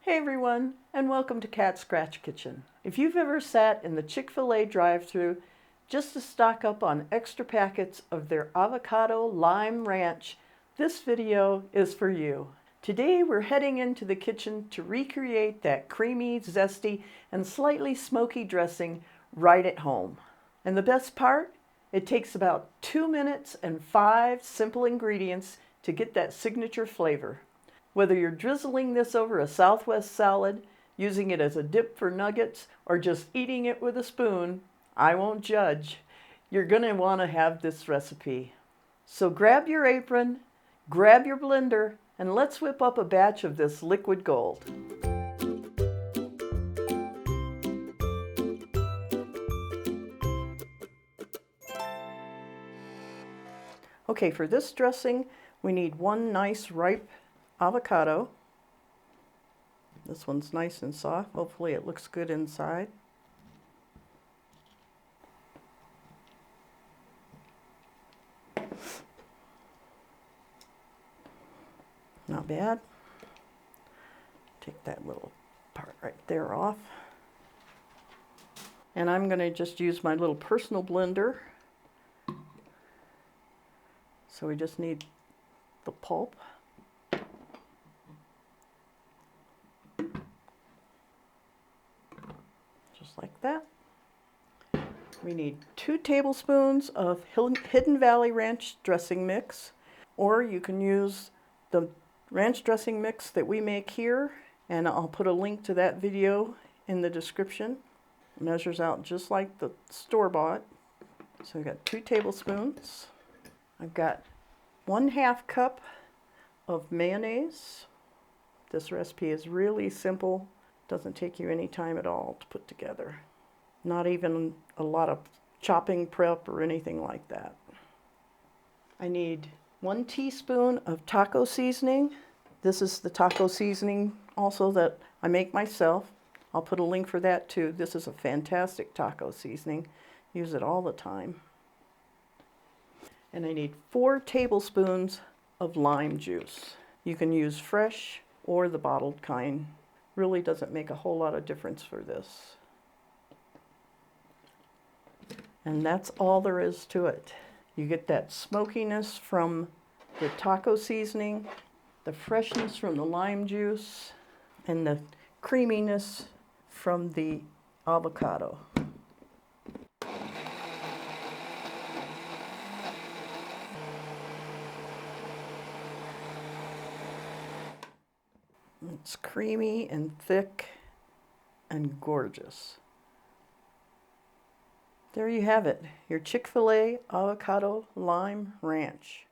Hey everyone, and welcome to Cat Scratch Kitchen. If you've ever sat in the Chick-fil-A drive-thru just to stock up on extra packets of their avocado lime ranch, this video is for you. Today we're heading into the kitchen to recreate that creamy, zesty, and slightly smoky dressing right at home. And the best part? It takes about 2 minutes and 5 simple ingredients to get that signature flavor. Whether you're drizzling this over a Southwest salad, using it as a dip for nuggets, or just eating it with a spoon, I won't judge. You're going to want to have this recipe. So grab your apron, grab your blender, and let's whip up a batch of this liquid gold. Okay, for this dressing, we need one nice ripe avocado. This one's nice and soft. Hopefully it looks good inside. Not bad. Take that little part right there off. And I'm going to just use my little personal blender. So we just need the pulp. Just like that. We need 2 tablespoons of Hidden Valley Ranch dressing mix, or you can use the ranch dressing mix that we make here, and I'll put a link to that video in the description. It measures out just like the store-bought. So we've got 2 tablespoons. I've got 1/2 cup of mayonnaise. This recipe is really simple. Doesn't take you any time at all to put together. Not even a lot of chopping prep or anything like that. I need 1 teaspoon of taco seasoning. This is the taco seasoning also that I make myself. I'll put a link for that too. This is a fantastic taco seasoning. Use it all the time. And I need 4 tablespoons of lime juice. You can use fresh or the bottled kind. Really doesn't make a whole lot of difference for this. And that's all there is to it. You get that smokiness from the taco seasoning, the freshness from the lime juice, and the creaminess from the avocado. It's creamy and thick and gorgeous. There you have it, your Chick-fil-A avocado lime ranch.